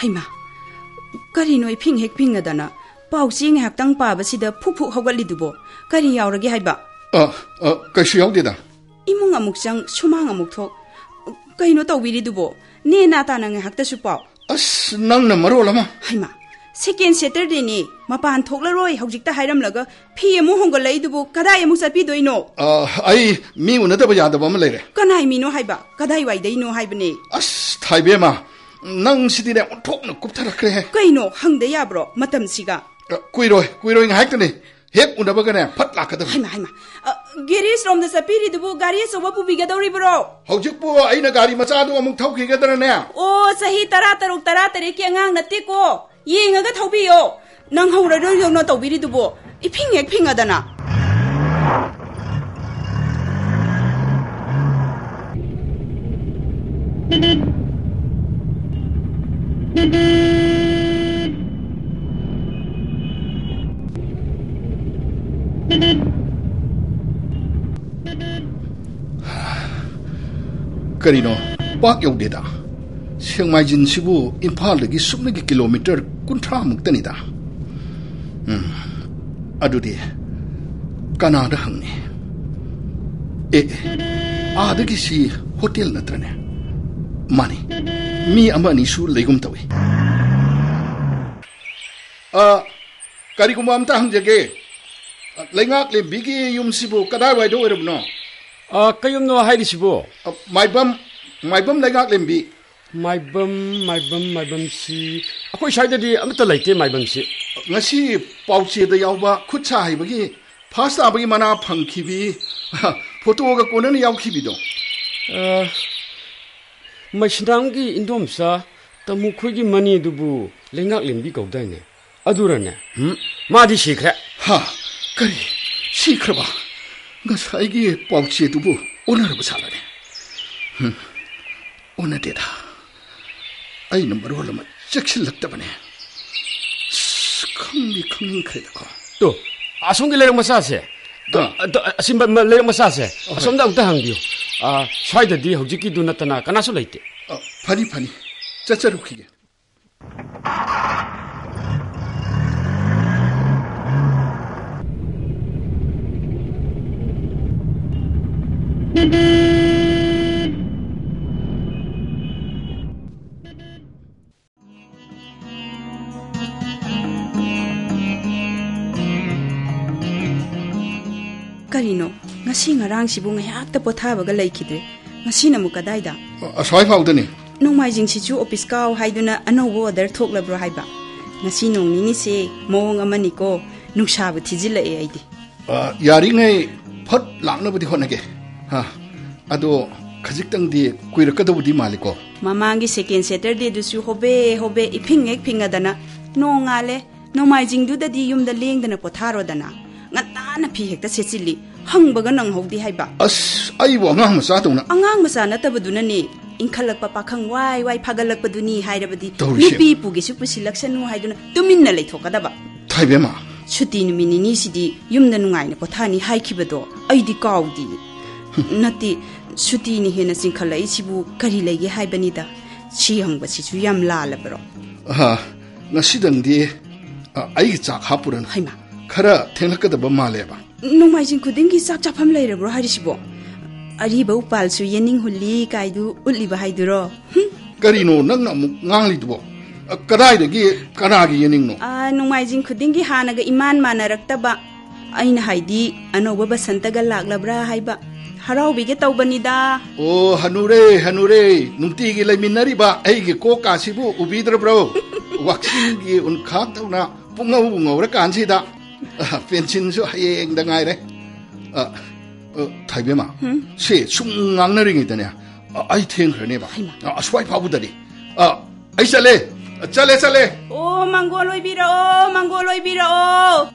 Haima, kari no iping hek pingadana, pau sing haktang pa basida phupu hawalidubo, kari yauragi haiba. Kashi yaudida. Imung amuk jang sumang amuk thok, kaino tawiridubo, ne nata nang hakta supao. Nang na maro lama. Haima, second Saturday ni, mapan thoklaroi hawjikta hairamlaga, phi amu hongolaidubo, kadai amu sapidoino. Ai mi unadaba yadaba ma leire. Kanai mino haiba, kadai waidaino haibane. Thaibema, nang sidine onthokna kuptharakre. Kaino hangda yabro, matam siga. Kuiroi ngahaktane. Hep unabagane phat lakada. Haima. Giris rom da sapiri dubu gari soba pubigadori bro. Hojikpo aina gari macha du amuk thaukigadrane. Sahi tara tari ki angang natte ko. Yengaga thaubiyo. Nang haura do yongno tawbiri dubu. Iping ek pingadana. Karino, pak yaudeda. Sengmajin sibu Imphal lagi subnagi kilometer kuntra muktanida. Adudi, Kanada hangni. Adagi si hotel natrane. Mani, mi amani su legum tawi. Karikumam ta hangjage. Leingaklembi gi yum sibu kadai wai do erubno. Kayum no haidi sibu. Maibam Leingaklembi. Maibam si. Akoi shaida di amata laite maibam si. Ngasi pauche da yauba khutsa haibagi first abagi mana phangkhibi photo ga konan yaukhibi do. Maishranggi indomsa tamu khoigi mani dubu Leingaklembi kaudane. Adurane. Madi shikre. Kari shikraba. Ngasaigi pauche dubu onarba salane. Onadeda. Ai number wala ma chakshil laktabane. Khangni khredako. To asongi lerang masase. Asimba lerang masase. Asomda ukta hangdiyo. Shaida di hojiki du natana kanaso laite. Phani chacharukhige. Karino, ngasi ngarang sibu ngayakta pothabaga laikidre. Ngasi namu kadaida. Aswai faudani. Nongmaijing sichu office kaw haiduna anobo order thoklabro haiba. Ngasi nongni se mong amani ko nungsabu thijila e aidi. Yari ngai phat laknabudi honage. Ado khajik di kuirakadabudi maliko. Mamangi second Saturday dusu hobe iping ek pingadana. Nongale nongmaijing du dadi yumda lengdana potharo dana. Ngatana phi hekta sechili hangbaga nang hodi haiba. Aibo angang masa tona. Angang masa natabaduna ni inkhalakpa pakhang wai phagalakpaduni hairabadi nupi pugi su pusilaksanu haiduna tuminna leithokadaba. Thaibema. Chuti numini sidi yumda nungaina pothani haikibado aidi kaudi. Nati chuti ni hena singkhalai sibu kari lege haibanida. Chi hangba sichu yam lalabro. Ngasidangdi ai chak hapuran. Haima. Khara thenglakadaba maleba. Nongmaijing khudingi sak chapam leirabro hairisibo. Ariba upal su yening hulli kaidu uliba haiduro. Karino nang amuk nganglidubo. Kadaidagi kanagi yening no. Nongmaijing khudingi hanaga iman manaraktaba. Aina haidi anoba basantaga laklabra haiba. Haraubige taubanida. Hanure nungtigi laiminariba aigi kokasibu ubidrabro. Waksingi unkhak tauna pungawra kansida. Pension so hayeng dangaire. Thaibema. Se sungangnari dane. Ai thengrane ba. Aswai pabudari. Ai chale. Mangoloi bira.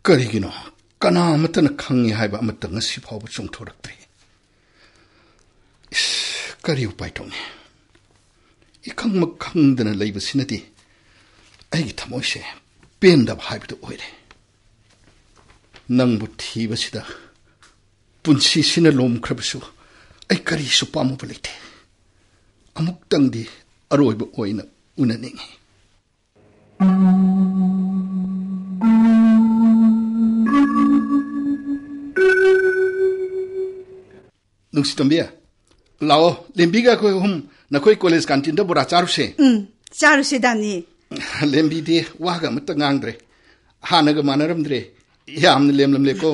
Karigino. Kana matana khangi haiba amatanga siphawa chungthorakte. Kari upai tone. Ikhang makhangdana leiba sinati. ꯑꯩꯒꯤ ꯊꯃꯣꯏꯁꯦ ꯄꯦꯟꯗꯕ ꯍꯥꯏꯕꯗꯨ ꯑꯣꯏꯔꯦ ꯅꯪꯕꯨ ꯊꯤꯕꯁꯤꯗ ꯄꯨꯟꯁꯤꯁꯤꯅ ꯂꯣꯝꯈ꯭ꯔꯕꯁꯨ ꯑꯩ ꯀꯔꯤꯁꯨ ꯄꯥꯝꯃꯨꯕ ꯂꯩꯇꯦ ꯑꯃꯨꯛꯇꯪꯗꯤ ꯑꯔꯣꯏꯕ ꯑꯣꯏꯅ ꯎꯅꯅꯤꯡꯉꯤ ꯅꯨꯡꯁꯤꯇꯣꯝꯕꯤ ꯂꯥꯛꯑꯣ ꯂꯦꯝꯕꯤꯒ ꯑꯩꯈꯣꯏ ꯑꯍꯨꯝ ꯅꯈꯣꯏ ꯀꯣꯂꯦꯖ ꯀꯥꯟꯇꯤꯟꯗ ꯕꯣꯔꯥ ꯆꯥꯔꯨꯁꯦ ꯆꯥꯔꯨꯁꯦ ꯗꯥꯝꯅꯤ ꯂꯦꯝꯕꯤꯗꯤ ꯋꯥꯒ ꯑꯃꯠꯇ ꯉꯥꯡꯗ꯭ꯔꯦ ꯍꯥꯟꯅꯒ ꯃꯥꯟꯅꯔꯝꯗ꯭ꯔꯦ ꯌꯥꯝꯅ ꯂꯦꯝꯂꯝꯂꯦꯀꯣ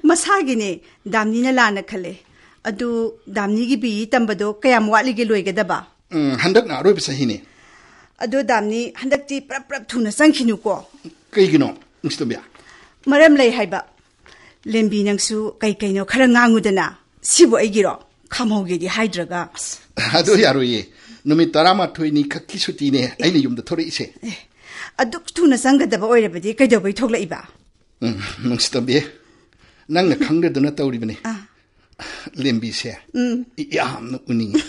ꯃꯁꯥꯒꯤꯅꯦ ꯗꯥꯝꯅꯤꯅ ꯂꯥꯟꯅ ꯈꯜꯂꯦ ꯑꯗꯨ ꯗꯥꯝꯅꯤꯒꯤ ꯕꯤ ꯇꯝꯕꯗꯣ ꯀꯌꯥꯝ ꯋꯥꯠꯂꯤꯒꯦ ꯂꯣꯏꯒꯗꯕ ꯍꯟꯗꯛꯅ ꯑꯔꯣꯏꯕ ꯆꯍꯤꯅꯦ ꯑꯗꯣ ꯗꯥꯝꯅꯤ ꯍꯟꯗꯛꯇꯤ ꯄ꯭ꯔꯞ ꯊꯨꯅ ꯆꯪꯈꯤꯅꯨꯀꯣ ꯀꯩꯒꯤꯅꯣ ꯅꯨꯡꯁꯤꯇꯣꯝꯕꯤ ꯃꯔꯝ ꯂꯩ ꯍꯥꯏꯕ ꯂꯦꯝꯕꯤ ꯅꯪꯁꯨ ꯀꯩꯅꯣ ꯈꯔ ꯉꯥꯡꯉꯨꯗꯅ ꯁꯤꯕꯨ ꯑꯩꯒꯤꯔꯣ ꯈꯥꯝꯍꯧꯒꯦꯗꯤ ꯍꯥꯏꯗ꯭ꯔꯒ ꯑꯗꯨ ꯌꯥꯔꯣꯏꯌꯦ ꯅꯨꯃꯤꯠ 12ꯅꯤ ꯈꯛꯀꯤ ꯁꯨꯇꯤꯅꯦ ꯑꯩꯅ ꯌꯨꯝꯗ ꯊꯣꯔꯛꯏꯁꯦ ꯑꯗꯨꯛ ꯊꯨꯅ ꯆꯪꯒꯗꯕ ꯑꯣꯏꯔꯕꯗꯤ ꯀꯩꯗꯧꯕꯩ ꯊꯣꯛꯂꯛꯏꯕ ꯅꯨꯡꯁꯤꯇꯣꯝꯕꯤ ꯅꯪꯅ ꯈꯪꯗꯗꯨꯅ ꯇꯧꯔꯤꯕꯅꯤ ꯂꯦꯝꯕꯤꯁꯦ ꯌꯥꯝꯅ ꯎꯅꯤꯡꯉꯤ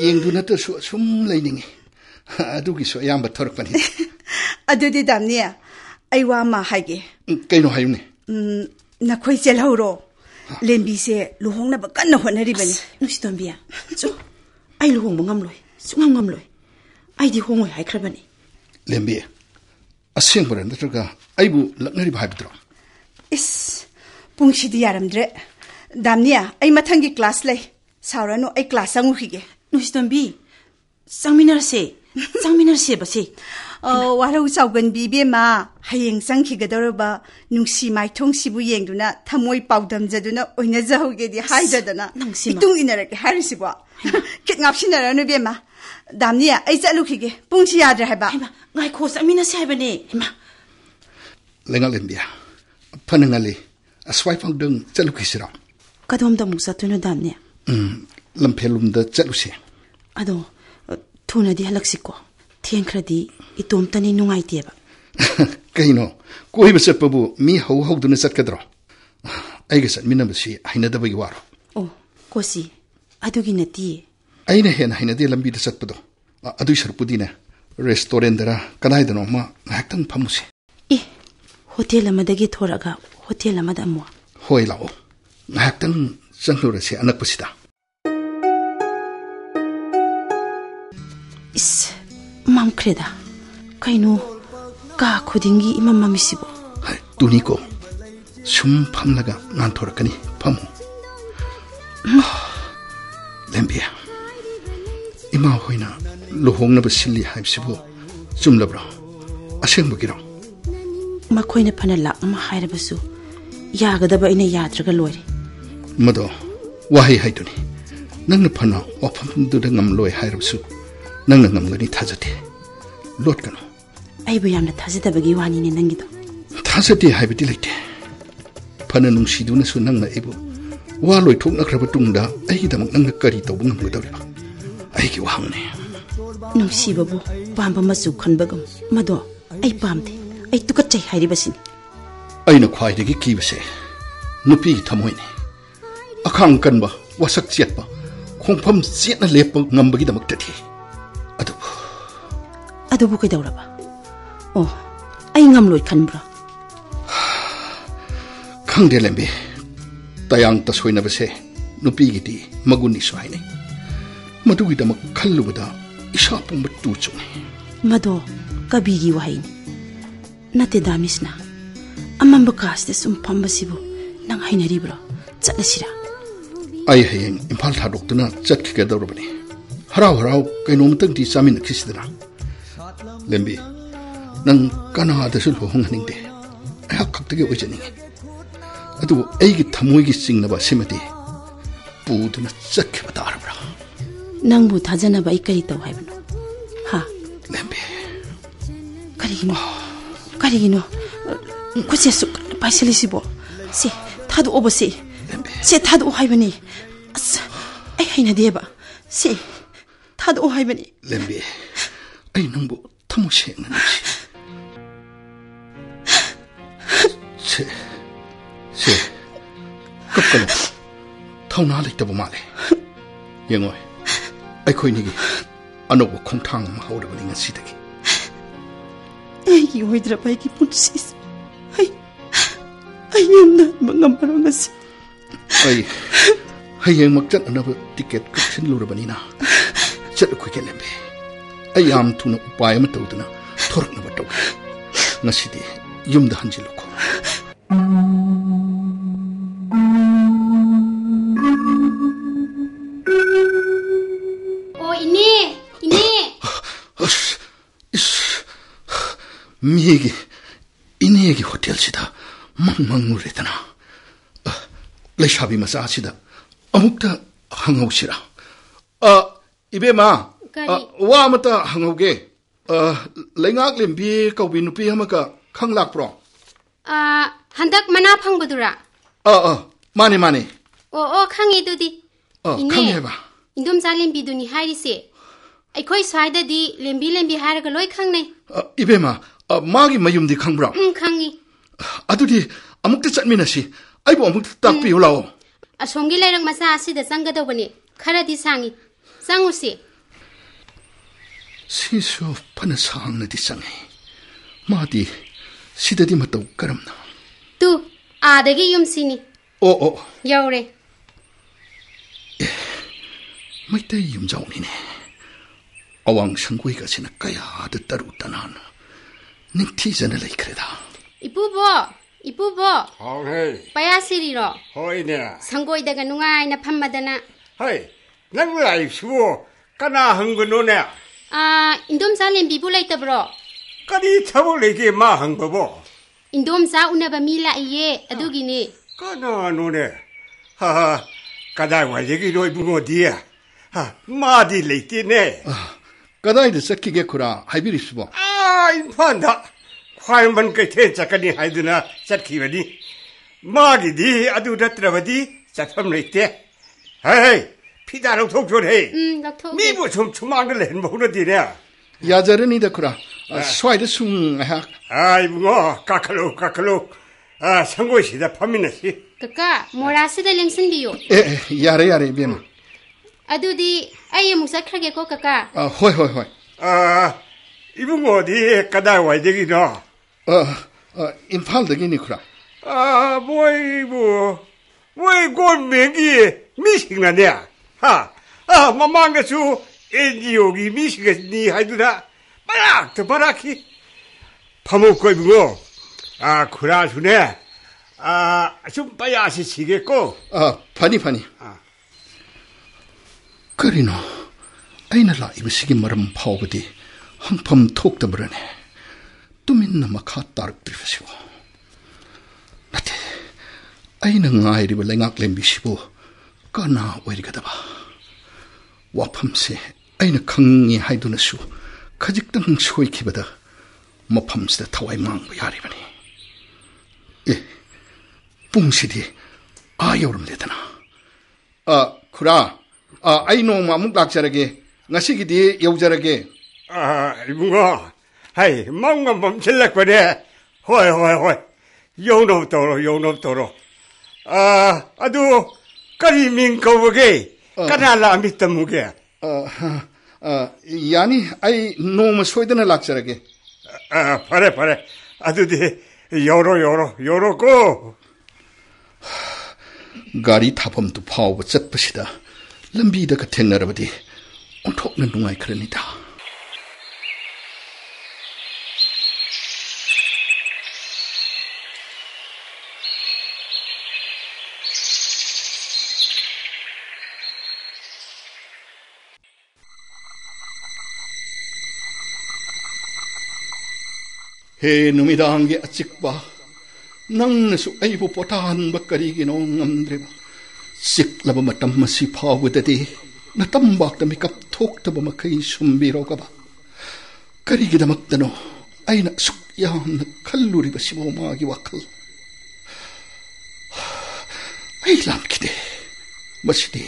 ꯌꯦꯡꯗꯨꯅꯇꯁꯨ ꯑꯁꯨꯝ ꯂꯩꯅꯤꯡꯉꯤ ꯑꯗꯨꯒꯤꯁꯨ ꯑꯌꯥꯝꯕ ꯊꯣꯔꯛꯄꯅꯤ ꯑꯗꯨꯗꯤ ꯗꯥꯝꯅꯤ ꯑꯩ ꯋꯥ ꯑꯃ ꯍꯥꯏꯒꯦ ꯀꯩꯅꯣ ꯍꯥꯏꯌꯨꯅꯦ ꯅꯈꯣꯏ ꯆꯦꯜꯍꯧꯔꯣ ꯂꯦꯝꯕꯤꯁꯦ ꯂꯨꯍꯣꯡꯅꯕ ꯀꯟꯅ ꯍꯣꯠꯅꯔꯤꯕꯅꯤ ꯅꯨꯡꯁꯤꯇꯣꯝꯕꯤ ꯑꯩ ꯂꯨꯍꯣꯡꯕ ꯉꯝꯂꯣꯏ ꯁꯨꯡꯉꯝ ꯉꯝꯂꯣꯏ ꯑꯩꯗꯤ ꯍꯣꯡꯉꯣꯏ ꯍꯥꯏꯈ꯭ꯔꯕꯅꯤ ꯂꯦꯝꯕꯤ ꯑꯁꯦꯡꯕꯔ ꯅꯠꯇ꯭ꯔꯒ ꯑꯩꯕꯨ ꯂꯛꯅꯔꯤꯕ ꯍꯥꯏꯕꯗꯨꯔꯣ ꯏꯁ ꯄꯨꯡꯁꯤꯗꯤ ꯌꯥꯔꯝꯗ꯭ꯔꯦ ꯗꯥꯝꯅꯤ ꯑꯩ ꯃꯊꯪꯒꯤ ꯀ꯭ꯂꯥꯁ ꯂꯩ ꯁꯥꯎꯔꯅꯨ ꯑꯩ ꯀ꯭ꯂꯥꯁ ꯆꯪꯉꯨꯈꯤꯒꯦ ꯅꯨꯡꯁꯤꯇꯣꯝꯕꯤ ꯆꯪꯃꯤꯟꯅꯔꯁꯦꯕꯁꯦ ꯋꯥꯔꯧ ꯆꯥꯎꯒꯟꯕꯤ ꯏꯕꯦꯝꯃ ꯍꯌꯦꯡ ꯆꯪꯈꯤꯒꯗꯧꯔꯕ ꯅꯨꯡꯁꯤ ꯃꯥꯏꯊꯣꯡꯁꯤꯕꯨ ꯌꯦꯡꯗꯨꯅ ꯊꯃꯣꯏ ꯄꯥꯎꯗꯝꯖꯗꯨꯅ ꯑꯣꯏꯅꯖꯍꯧꯒꯦꯗꯤ ꯍꯥꯏꯗ꯭ꯔꯗꯅ ꯏꯇꯨꯡ ꯏꯟꯅꯔꯛꯀꯦ ꯍꯥꯏꯔꯤꯁꯤꯕꯣ ꯈꯤꯠ ꯉꯥꯞꯁꯤꯟꯅꯔꯅꯨ ꯏꯕꯦꯝꯃ ꯗꯥꯝꯅꯤ ꯑꯩ ꯆꯠꯂꯨꯈꯤꯒꯦ ꯄꯨꯡꯁꯤ ꯌꯥꯗ꯭ꯔꯦ ꯍꯥꯏꯕ ꯉꯥꯏꯈꯣ ꯆꯠꯃꯤꯟꯅꯁꯦ ꯍꯥꯏꯕꯅꯦ ꯂꯩꯉꯥꯛꯂꯦꯝꯕꯤ ꯐꯅ ꯉꯜꯂꯤ ꯑꯁ꯭ꯋꯥꯏꯐꯥꯎꯗꯪ ꯆꯠꯂꯨꯈꯤꯁꯤꯔꯣ ꯀꯗꯣꯝꯗ ꯑꯃꯨꯛ ꯆꯠꯇꯣꯏꯅꯣ ꯗꯥꯝꯅꯤ ꯂꯝꯐꯦꯜꯂꯣꯝꯗ ꯆꯠꯂꯨꯁꯦ ꯑꯗꯣ ꯊꯨꯅꯗꯤ ꯍꯜꯂꯛꯁꯤꯀꯣ ꯊꯦꯡꯈ꯭ꯔꯗꯤ ꯏꯇꯣꯝꯇꯅꯤ ꯅꯨꯡꯉꯥꯏꯇꯦꯕ ꯀꯩꯅꯣ ꯀꯣꯏꯕ ꯆꯠꯄꯕꯨ ꯃꯤ ꯍꯧꯗꯨꯅ ꯆꯠꯀꯗ꯭ꯔꯣ ꯑꯩꯒ ꯆꯠꯃꯤꯟꯅꯕꯁꯤ ꯍꯩꯅꯗꯕꯒꯤ ꯋꯥꯔꯣ ꯀꯣꯁꯤ ꯑꯗꯨꯒꯤ ꯅꯠꯇꯤꯌꯦ ꯑꯩꯅ ꯍꯦꯟꯅ ꯍꯩꯅꯗꯦ ꯂꯝꯕꯤꯗ ꯆꯠꯄꯗꯣ ꯑꯗꯨꯏ ꯁꯔꯨꯛꯄꯨꯗꯤꯅꯦ ꯔꯦꯁꯇꯨꯔꯦꯟꯗꯔ ꯀꯗꯥꯏꯗꯅꯣꯃ ꯉꯥꯏꯍꯥꯛꯇꯪ ꯐꯝꯃꯨꯁꯤ ꯍꯣꯇꯦꯜ ꯑꯃꯗꯒꯤ ꯊꯣꯔꯛꯑꯒ ꯍꯣꯇꯦꯜ ꯑꯃꯗ ꯑꯃꯨꯛ ꯍꯣꯏ ꯂꯥꯛꯑꯣ ꯉꯥꯏꯍꯥꯛꯇꯪ ꯆꯪꯂꯨꯔꯁꯤ ꯑꯅꯛꯄꯁꯤꯗ ꯃꯝꯈ꯭ꯔꯦꯗ ꯀꯩꯅꯣ ꯀꯥ ꯈꯨꯗꯤꯡꯒꯤ ꯏꯃꯝ ꯃꯝꯃꯤꯁꯤꯕꯣ ꯇꯨꯅꯤꯀꯣ ꯁꯨꯝ ꯐꯝꯂꯒ ꯉꯥꯟꯊꯣꯔꯛꯀꯅꯤ ꯐꯝꯃꯨ ꯂꯦꯝꯕꯤ ꯏꯃꯥ ꯍꯣꯏꯅ ꯂꯨꯍꯣꯡꯅꯕ ꯁꯤꯜꯂꯤ ꯍꯥꯏꯕꯁꯤꯕꯨ ꯆꯨꯝꯂꯕ꯭ꯔꯣ ꯑꯁꯦꯡꯕꯒꯤꯔꯣ ꯃꯈꯣꯏꯅ ꯐꯅ ꯂꯥꯛꯅ ꯍꯥꯏꯔꯕꯁꯨ ꯌꯥꯒꯗꯕ ꯑꯩꯅ ꯌꯥꯗ꯭ꯔꯒ ꯂꯣꯏꯔꯦ ꯃꯗꯣ ꯋꯥꯍꯩ ꯍꯥꯏꯗꯨꯅꯤ ꯅꯪꯅ ꯐꯅ ꯋꯥꯐꯝꯗꯨꯗ ꯉꯝꯂꯣꯏ ꯍꯥꯏꯔꯕꯁꯨ ꯅꯪꯅ ꯉꯝꯒꯅꯤ ꯊꯥꯖꯗꯦ ꯂꯣꯠꯀꯅꯨ ꯑꯩꯕꯨ ꯌꯥꯝꯅ ꯊꯥꯖꯗꯕꯒꯤ ꯋꯥꯅꯤꯅꯦ ꯅꯪꯒꯤꯗꯣ ꯊꯥꯖꯗꯦ ꯍꯥꯏꯕꯗꯤ ꯂꯩꯇꯦ ꯐꯅ ꯅꯨꯡꯁꯤꯗꯨꯅꯁꯨ ꯅꯪꯅ ꯑꯩꯕꯨ ꯋꯥ ꯂꯣꯏꯊꯣꯛꯅꯈ꯭ꯔꯕ ꯇꯨꯡꯗ ꯑꯩꯒꯤꯗꯃꯛ ꯅꯪꯅ ꯀꯔꯤ ꯇꯧꯕ ꯉꯝꯒꯗꯧꯔꯤꯕ ꯑꯩꯒꯤ ꯋꯥꯍꯪꯅꯤ ꯅꯨꯡꯁꯤꯕꯕꯨ ꯄꯥꯝꯕ ꯃꯆꯨ ꯈꯟꯕꯒꯨꯝ ꯃꯗꯣ ꯑꯩ ꯄꯥꯝꯗꯦ ꯑꯩ ꯇꯨꯀꯠꯆꯩ ꯍꯥꯏꯔꯤꯕꯁꯤꯅꯤ ꯑꯩꯅ ꯈ꯭ꯋꯥꯏꯗꯒꯤ ꯀꯤꯕꯁꯦ ꯅꯨꯄꯤꯒꯤ ꯊꯃꯣꯏꯅꯤ ꯑꯈꯥꯡ ꯀꯟꯕ ꯋꯥꯁꯛ ꯆꯦꯠꯄ ꯈꯣꯡꯐꯝ ꯆꯦꯠꯅ ꯂꯦꯞꯄ ꯉꯝꯕꯒꯤꯗꯃꯛꯇꯗꯤ ꯑꯗꯨꯕꯨ ꯀꯩꯗꯧꯔꯕ ꯑꯩ ꯉꯝꯂꯣꯏ ꯈꯟꯕ꯭ꯔꯣ ꯈꯪꯗꯦ ꯂꯦꯝꯕꯤ ꯇꯌꯥꯡ ꯇꯁꯣꯏꯅꯕꯁꯦ ꯅꯨꯄꯤꯒꯤꯗꯤ ꯃꯒꯨꯟꯅꯤꯁꯨ ꯍꯥꯏꯅꯩ ꯃꯗꯨꯒꯤꯗꯃꯛ ꯈꯜꯂꯨꯕꯗ ꯏꯁꯥ ꯄꯨꯝꯕ ꯇꯨ ꯆꯨꯡꯏ ꯃꯗꯣ ꯀꯕꯤꯒꯤ ꯋꯥꯍꯩꯅꯤ ꯅꯠꯇꯦ ꯗꯥꯃꯤꯁꯅ ꯑꯃꯝꯕ ꯀꯥꯁꯤꯗ ꯁꯨꯝ ꯐꯝꯕꯁꯤꯕꯨ ꯅꯪ ꯍꯩꯅꯔꯤꯕ꯭ꯔꯣ ꯆꯠꯂꯁꯤꯔꯥ ꯑꯩ ꯍꯌꯦꯡ ꯏꯝꯐꯥꯜ ꯊꯥꯗꯣꯛꯇꯨꯅ ꯆꯠꯈꯤꯒꯗꯧꯔꯕꯅꯤ ꯍꯔꯥꯎ ꯍꯔꯥꯎ ꯀꯩꯅꯣꯝꯇꯪꯗꯤ ꯆꯥꯃꯤꯟꯅꯈꯤꯁꯤꯗꯅ ꯂꯦꯝꯕꯤ ꯅꯪ ꯀꯅꯥꯗꯁꯨ ꯂꯨꯍꯣꯡꯍꯟꯅꯤꯡꯗꯦ ꯑꯩꯍꯥꯛ ꯈꯛꯇꯒꯤ ꯑꯣꯏꯖꯅꯤꯡꯉꯤ ꯑꯗꯨꯕꯨ ꯑꯩꯒꯤ ꯊꯃꯣꯏꯒꯤ ꯆꯤꯡꯅꯕ ꯑꯁꯤꯃꯗꯤ ꯄꯨꯗꯨꯅ ꯆꯠꯈꯤꯕ ꯇꯥꯔꯕ꯭ꯔꯥ ꯅꯪꯕꯨ ꯊꯥꯖꯅꯕ ꯑꯩ ꯀꯔꯤ ꯇꯧ ꯍꯥꯏꯕꯅꯣ ꯂꯦꯝꯕꯤ ꯀꯔꯤꯒꯤꯅꯣ ꯈꯨꯠꯁꯦ ꯁꯨꯛ ꯀꯟꯅ ꯄꯥꯏꯁꯤꯜꯂꯤꯁꯤꯕꯣ ꯁꯤ ꯊꯥꯗꯣꯛꯑꯣꯕ ꯁꯤ ꯊꯥꯗꯣꯛꯑꯣ ꯍꯥꯏꯕꯅꯤ ꯑꯁ ꯑꯩ ꯍꯩꯅꯗꯦꯕ ꯁꯤ ꯊꯥꯗꯣꯛꯑꯣ ꯍꯥꯏꯕꯅꯤ ꯂꯦꯝꯕꯤ ꯑꯩ ꯅꯪꯕꯨ ꯊꯃꯣꯏ ꯁꯦꯡꯅ ꯅꯨꯡꯁꯤ ꯁꯦ ꯀꯞꯀꯅꯨ ꯊꯧꯅꯥ ꯂꯩꯇꯕ ꯃꯥꯜꯂꯦ ꯌꯦꯡꯉꯣꯏ ꯑꯩꯈꯣꯏꯅꯤꯒꯤ ꯑꯅꯧꯕ ꯈꯣꯡꯊꯥꯡ ꯑꯃ ꯍꯧꯔꯕꯅꯤ ꯉꯁꯤꯗꯒꯤ ꯑꯩꯒꯤ ꯑꯣꯏꯗ꯭ꯔꯕ ꯑꯩꯒꯤ ꯄꯨꯟꯁꯤꯁꯦ ꯑꯩ ꯌꯥꯝꯅ ꯉꯝꯕꯔꯣ ꯉꯁꯤ ꯍꯌꯦꯡꯃꯛ ꯆꯠꯅꯅꯕ ꯇꯤꯀꯦꯠ ꯀꯛꯁꯤꯜꯂꯨꯔꯕꯅꯤꯅ ꯆꯠꯂꯨꯈꯣꯏ ꯀꯦꯂꯦꯝꯕꯤ ꯑꯩ ꯌꯥꯝ ꯊꯨꯅ ꯎꯄꯥꯏ ꯑꯃ ꯇꯧꯗꯨꯅ ꯊꯣꯔꯛꯅꯕ ꯇꯧꯒꯦ ꯉꯁꯤꯗꯤ ꯌꯨꯝꯗ ꯍꯟꯖꯤꯜꯂꯨꯀꯣ ꯑꯣ ꯏꯅꯦ 미에게 이네에게 호텔시다 멍멍우레다나 레샤비 마사시다 아묵다 항아오시라 이베마 와마다 항아오게 레잉아클렘비 까우비 누피 하마가 캉락프로 한dak mana 팡부두라 마네 캉이두디 캉해봐 인돔자 렘비두니 하이리세 ꯑꯩꯈꯣꯏ ꯁ꯭ꯋꯥꯏꯗꯗꯤ ꯂꯦꯝꯕꯤ ꯍꯥꯏꯔꯒ ꯂꯣꯏ ꯈꯪꯅꯩ 이베마 마기 마윰디 캉브라 ꯈꯪꯉꯤ 아두디 아묵다 짠미나시 아이보 아묵다 딱비오 라오 ꯑꯁꯣꯝꯒꯤ ꯂꯩꯔꯛ ꯃꯆꯥ ꯑꯁꯤꯗ ꯆꯪꯒꯗꯧꯕꯅꯤ ꯈꯔꯗꯤ ꯁꯥꯡꯉꯤ ꯆꯪꯉꯨꯁꯤ 시수 파는 상나디 쌍해 마디 시다디 마따 까람나 ꯇꯨ ꯑꯥꯗꯒꯤ ꯌꯨꯝꯁꯤꯅꯤ ꯌꯧꯔꯦ 마이따이 윰자오니네 어왕 상고이가시나 까야드 따루따나나 닝티자나 레이크레다 이쁘보 하이 빠야시리로 호이네 상고이다가 누가이나 팜마다나 하이 난 라이프고 까나 한거노네 인돔자 렘비부 라이터브로 까니 차볼레게 마 한거보 인돔자 우나바 밀라이예 아두기니 까나 노네 하하 까다 와제기로 이부모디야 마디 레이티네 까다이드 썩기게쿠라 하이비리스보 인판다 과연만 끝에 작가니 하이드나 짝기버니 마기디 아두라트라바디 작품 레이테 헤이 피다로 독존해 미부 좀 추망을 hen모르디네 야자르니다 쿠라 스와이드 숭하 아이고 까칼로 상고시다 파미나시 그까 모라스다 랭슨비요 야래 비마 아두디 아이 무사크게고 까까 호이 이분 어디 까다 와이되기노 임팔더기니 쿠라 뭐이 골메기 미식나네 마망가수 엔지오기 미식니 하이두나 바락히 파먹고 이거 그라주네 좀 빠야시 시겠고 파니 그리노 아이나라 이브시기 마름 파오버디 한밤 톡더버네 뚜민나 마카 따르드리시고 나테 아이나 nga이리버 레잉아클렘비시보 까나 오이리가다바 와팜세 아이나 강이 하이두나수 가직당 소이키바다 마팜스다 타와이 망고 야리바니 뿡시디 아여름 되다나 쿠라 아이노 마묵 락자라게 나시기디 여우자라게 이bungo 하이 망만 멈출락거래 호이 용놈도로 아두 까리민 거보게 까나라 미터무게 야니 아이 노마 소이드나 락자라게 파래 아두디 요로고 가리 타범도 파오버 zet것이다 람비다가 탱나라버디 온톡는 농아이 그러니다 해 놈이다 한게 아찍봐 낭나수 아이보 보타한 bakari기노 ngamdreba siklaba matam masi phawdadi na tambakta mikap thokta makai sumbiro kaba karigidamakdano aina sukyamna khalluri basibo magi wakal ai lamkide masidi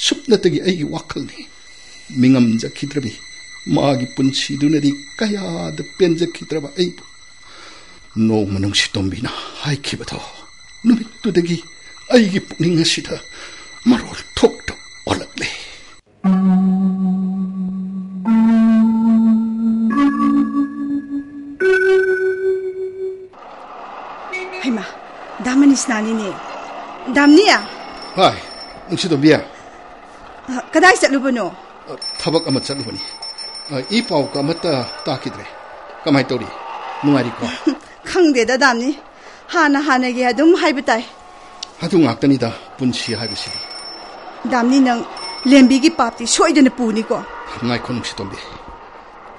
supnatagi ai wakalni mingamja khidrabi magi punsidunadi kayada penja khidraba ai 노무 능시tom비나 하이키부터 누mit두대기 아이기 뿌닝하시다 마롤 톡톡 올랐네 Manisana Damnia. Hi, Nungshitombi. Kadai Salubano. Tabak Amatsalubani. Imphal Kamata Takidre. Kamatori. Nuariko. Kangde the Damni. Hana Hanagi Haibatai. Hatung Actanida, Punchi Hibisi. Damni Nang Lembigi Party, Shoyd in the Punico. Nungshitombi.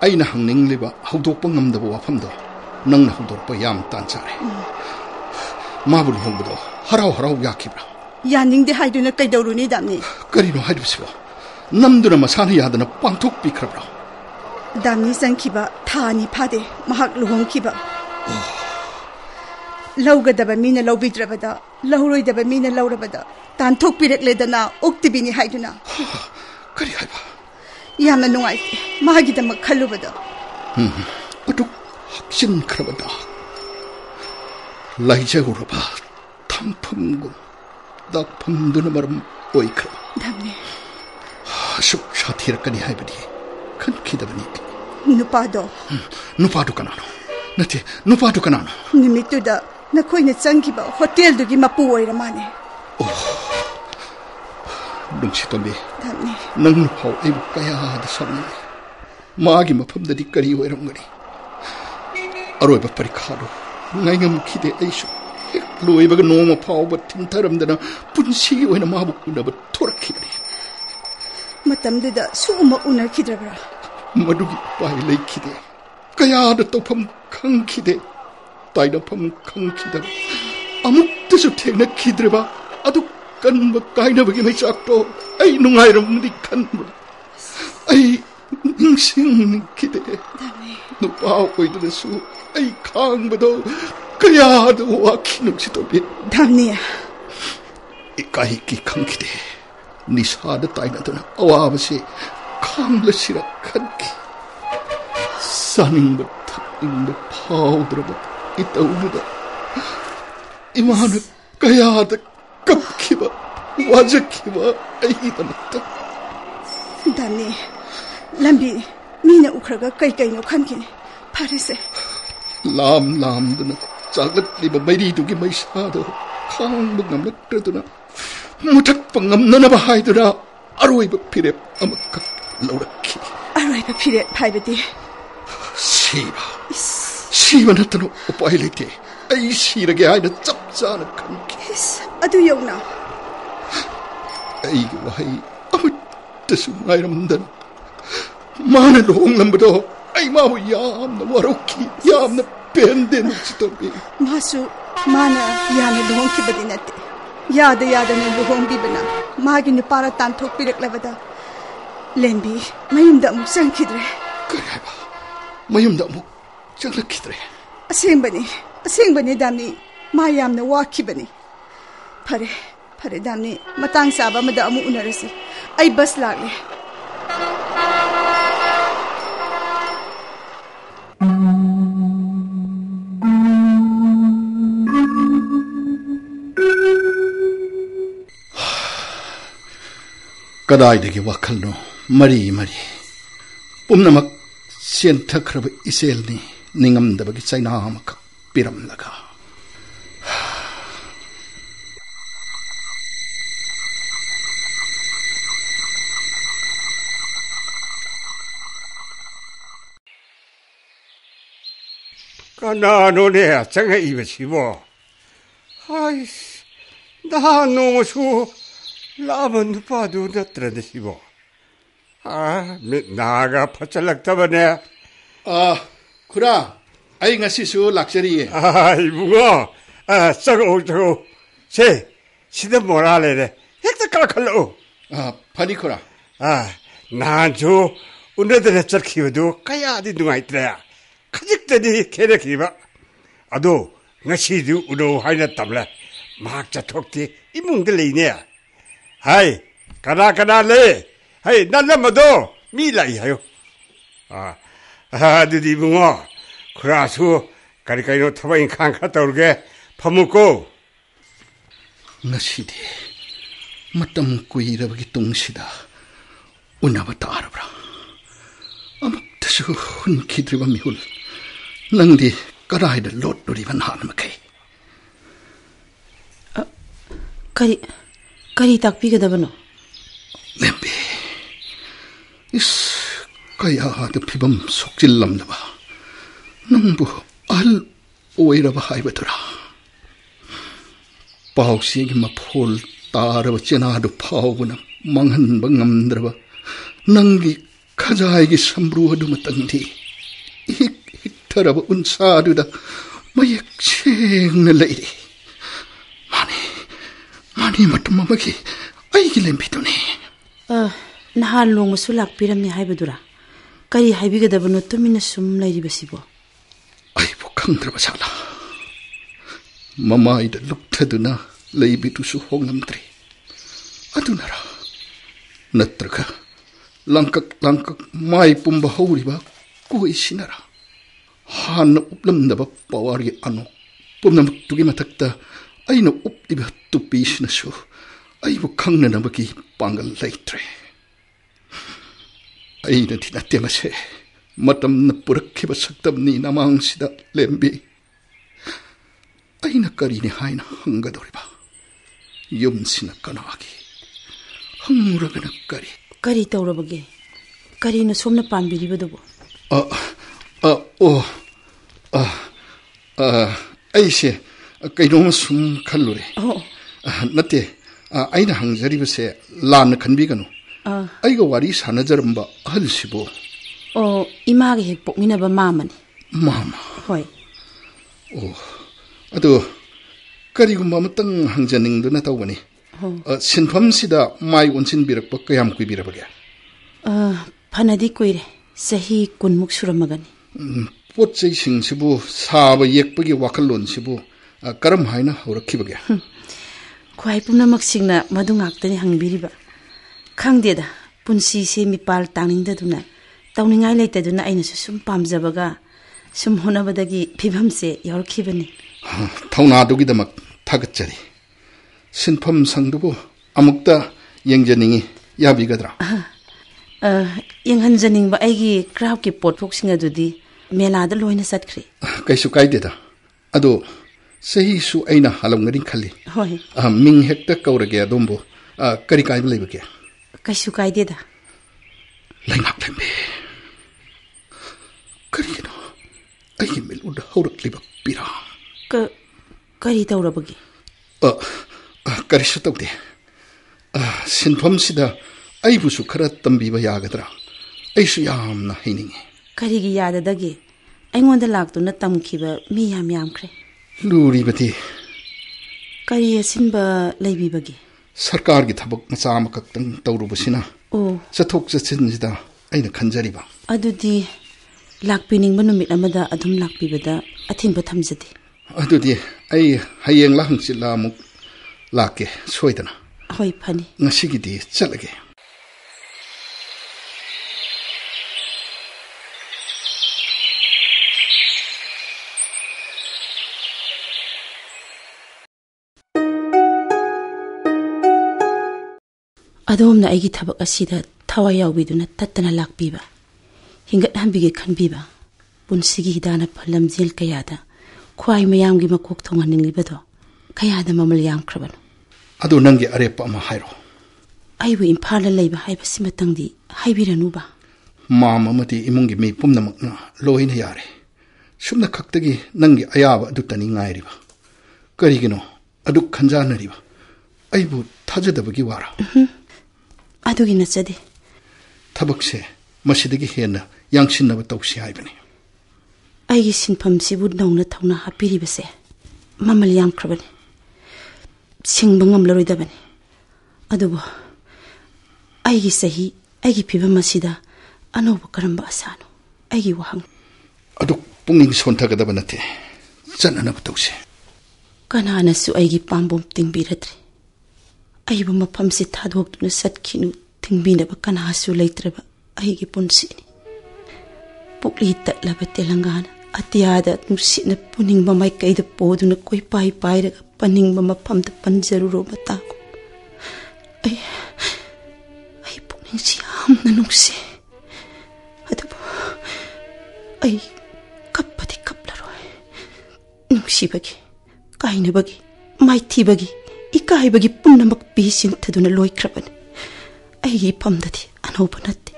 Aina Hanging Liba, Athokpam the Wafamdo. Nang Hudopa Yam Tansare. Mabul Humbudo. Harau Yakibra. Yanning the Hyduna Kaidoruni Damni. Karino Hyduswa. Namduna Masana Yadana Pantok Pikrabra. Damni Sankiba, Tani Pade, Mahak Luhon Kiba. Loga the Bamina Lobidrabada, Lowry the Bamina Lorabada, Tantok Pirate Ledana, Uktibini Hyduna. Kariba. Yamna Noite, Magida Makalubada. Aduk Hakshin Krabada. Laija Uruba, Tampungu, Dakpum Dunamarum Oikra. Damni. Shuk Shatir Kani Hibidi. Can Kidabani. Nupado. Nupado Canano. Nati, Nupado Canano. Nimituda, Nakoina Sankiba, Hotel to Gimapu or Ramani. Nungshitombi. Damni. Nang how Kaya the Sun. Magim upon the Dickery were hungry. Aroba Paricado. Nangam Kide Aisha. Louis no power but Tintaram than a Punsi when a Mabukuna but Turkey. Matam did a Suma Una Kidrabra. Madugi by Lake Kide. Kaya the Topam Kankide. Dinopam Kankida. Amuk to take a Kidreba. Adukan but kind of a image actor. I know I don't need Canberra. I sing Kide. No power with the soup. I can't but Kaya the walking Nungshitombi. Damnia. Ikaiki Kankide. Nisha the Tainatana. Awabasi. Kamlashira Kanki. Sunning but in the powder of it over. Imana Kaya the Cupkiba. Wajakiba. Aidanata. Dani. Lambi. Mina Ukraga Kaikai no Kanki. Paris. Lam the Chocolate liver baby to give my shadow. Kang Bugam Latratuna. Mutakpangam none of a hydra. Aroiba Pirep Amaka Loraki. Aroiba Pirep Pivati. Shiva Natano Opility. I see the guy that chops on a country. Yes, I do you now. I this item then. Man and home number. I'm out yam the Waroki, yam the pendant to be. Masu, Mana, Yana the Honky Badinette. Yada no home bibana. Magin the Paratan took Pirate Levada. Lembi, Mayumdam Sankidre. Mayumdam Jalakidre. A singbani damni, Mayam the Wakibani. Pare damni, Matang Saba Madamu Unarisi. I bus larly. Kadai Wakalno, Marie. Pumnamak Sienta Crab Iselni, Ningam the Bagitsainamak, Piram Laga. Kanano ne, Changa Ivachivo. Hi, da no so. Laban Padu the Tradisivo. Naga Pachalactabane. Kura, I Nasisu luxury. Bungo, Sago, say, see the morale. Hit the carcalo. Panicura. Nanjo, under the Charkido, Kaya did right there. Kajik Kedakiva. Ado, Nashidu Udo Hina Tabla, Mark Chatokti, Imungalinea. Hai, kana le. Hai, nanamado, mi lai hayo. Didi bungo. Kurasu, karikaino tabain kanka taurge, pamuko. Nasidi, matam kuirabagi tungsida, unabatarabra. Amatasu hunkidriba mihul. Nangdi, karaida lot durivan hanmakay. Kari takpigadabano? Lembi. Is kaya da pibam sokjilam naba. Nangbu al oiraba haibadura. Pausigi mapol taraba chenadu paubuna manghan bangamdraba. Nangi kajaigi sambruadu matandi. Hiktaraba unsaduda mayak cheng lady. Mani matumamaki aigi lembituni. Nahan long sulak piramni haibadura. Kari haibigadabano tumina sum lairibasibo. Aibu khangdraba sala. Mamaida luktaduna laibitusu hongamdri. Adunara. Natraga langkak mai pumba hauriba kuisinara. Hana uplamdaba pawari ano. Pumnamuktugi matakta aina updiba tupisnasu. Aibu khangnanabagi pangal laitre. Aina tinatemase matamna purakhiba saktamni namangsida lembi. Aina karini haina hangadoriba. Yumsina kanagi. Hanguragana kari. Kari taurabage. Kari na somna pambiribadabo. Aise kainoma sum khallure. Nate aina hangjaribase lan khanbiganu. Aiga wari sanajaramba ahalsibo. Image hek pokminaba mamani. Mama. Hoi. Ado karigumba matang hangjaningduna tawbani. Sinfamsida mai onsinbirakpa kayam kuibirabage. Phanadi kuire sahi kunmuk suramagani. Potsai singsibu saba yekpagi wakalonsibu karam haina horakhibage. Khwai punamak singna madungaktani hangbiriba. Khangdeda punsi se mipal taningdaduna tawningai leitaduna ainasu sum pamjabaga sum honabadagi phibamse yorkhibani. Thaunadugidamak thagatchari. Sinfam sangdubu amukta yengjaningi yabigadra. Yenghanjaningba aigi crowd ki potphoksinga dudi melada loina satkri. Kaisu kaideda. Ado sahi su aina halongari khali. Hoi. Ming hekta kaurage adombo kari kaibla lebage. Kaisu kaideda. Leingaklembi. Karino aigi meluda haurakliba pira. Kari taurabagi. Karisu tawde. Sinfamsida aibusu khara tambiba yagadra. Aisu yamna hiningi. Karigi yadadagi aingonda laktuna tamkhiba mi yam yamkhre. Luribati. Kari asinba laibibagi. Sarkar gi thabak macha amakakhtang tawrubasina. Chathok chachinjida aina khanjariba. Adudi lakpiningba numit amada adum lakpibada athimba thamjati. Adudi ai hayeng la hangchila amuk lake soidana. Hoi phani. Ngasigidi chalage. Adomna aigi thabak asida thawai yawbiduna tattana lakpiba. Hingat hambige khanbiba. Punsigi hidana phalam jil kayada. Khwai mayamgi makok thonganinglibado. Kayada mamal yamkhrabano. Ado nangi arepa ama hairo. Aibu Imphal leiba haiba simatangdi haibiranuba. Mama mati imungi mi pumnamakna loina yare. Sumna khaktagi nangi ayaba adutani ngairiba. Karigino aduk khanjanariba. Aibu thajadabagi wara. Adugi nachade. Thabakse masidagi hena yangshinnaba tawsi haibani. Aigi sinfamsibu nauna thawna hapiribase. Mamal yamkhrabani. Singba ngamlaroidabani. Adubo aigi sahi aigi phibamasida anoba karamba asano aigi wahang. Aduk pungning sontagadaba nate. Chananaba tawsi. Kananasu aigi pambom tingbiratri. Aibu mapamsi thadhoktuna satkinu tingbinaba kanasu leitraba aigi punsini. Pukli tatlaba telangana atiyada nusina puningba maikaida poduna koi pai pairaga paningba mapamda panjaruro matako. Ai pukningsi amna nungsi. Adabo ai kappati kaplaroi. Nungsibagi kainabagi maithibagi ꯏꯀꯥꯏꯕꯒꯤ ꯄꯨꯝꯅꯃꯛ ꯄꯤ ꯁꯤꯡꯊꯗꯨꯅ ꯂꯣꯏꯈ꯭ꯔꯕꯅꯤ ꯑꯩꯒꯤ ꯏꯐꯝꯗꯗꯤ ꯑꯅꯧꯕ ꯅꯠꯇꯦ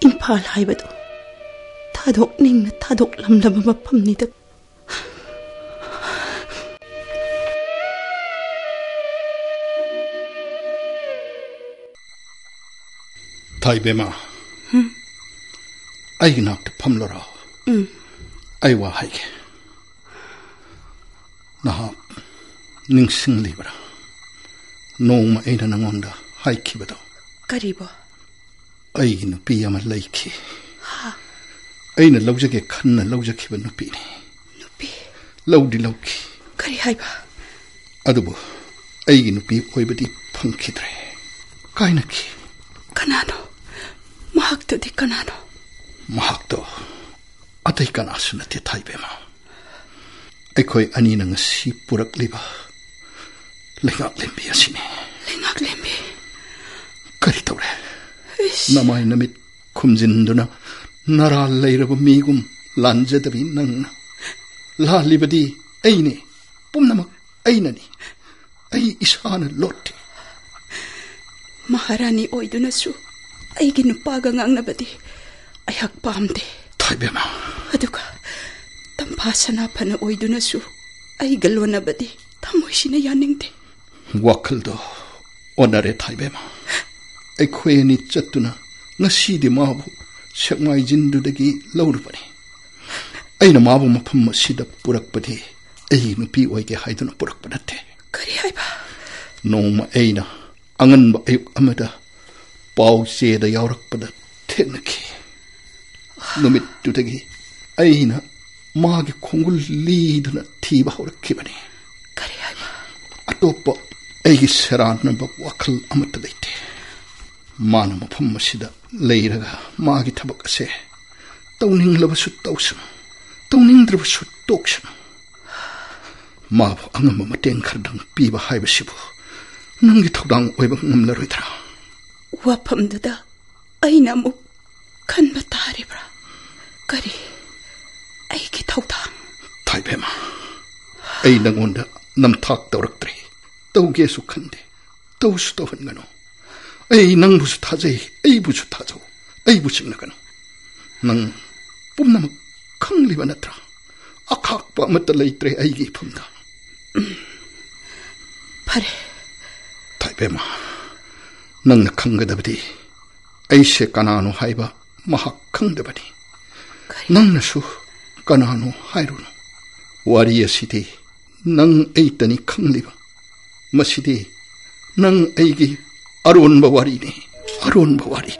ꯏꯝꯐꯥꯜ ꯍꯥꯏꯕꯗꯨ ꯊꯥꯗꯣꯛꯅꯤꯡꯅ ꯊꯥꯗꯣꯛꯂꯝꯂꯕ ꯃꯐꯝꯅꯤꯗ Thaibema. I knocked Pumlora. I wa hike. Naha Ningsing Libra. No ma aida nangonda hike bedo. Karibo. I no piama lake. I na lojake kana lojaki benupini. Nupi. Lodi loki. Kari haiba. Adubo. I no pi oibadi punkidre. Kainaki. Kanano. Mahakto di kanano. Mahakto. Atay kanaso na ti Thaibema. Ay ko'y anina nga si purak liba. Leingaklembi asine. Leingaklembi. Karitaw re. Namay namit kumzindo na naralay raba migum lanjadabi nang lalibadi ay ni pumnamak ay nani ay isa na loti. Maharani oido na su. Ay ginupagang ang nabadi ay hakpamde. Thaibema. Aduka, tampasa na pa na oido na su ay galwa nabadi tamoy sinayaning de. Wakaldo, onare Thaibema. Ay kwe ni chatuna nga sidi mabu siyakmay jindu dagi laurupani. Ay na mabu mapama sida purakpadi ay nupi oike haydo na purakpadate. Kari ay ba? Noma ay na angan ba ayuk amada Pau seda yaurak pada tenaki. Numit tutagi aina magi kongul liduna tiba horak kibani. Kari haiba. Atopa aigi seran na ba wakal amatadaite. Mana mapamma sida leiraga magi tabak ase. Tauning labasu tausan. Tauning drabasu toksan. Mabu angam mateng kardang piba haiba sibu. Nangi tawdang oibang ngamlaroidra. Wapamduda aina mo kanba taribra. Kari ay kitawtang. Thaibema. Ay nangonda namtak tawraktri. Tawge su kande. Tawsu tawan gano. Ay nang busu tajay. Ay busu tajaw. Ay busing na gano. Nang pumnamak kang liwanatra. Akak pa matalaytre ay gipamda. Pare. Thaibema. Nang nakanggadabadi ay se kanano haiba mahakangdabadi. Nang nasu kanano hairuno. Wari asiti nang ay tani kangliba. Masiti nang aygi Aronba Wari ni. Aronba Wari.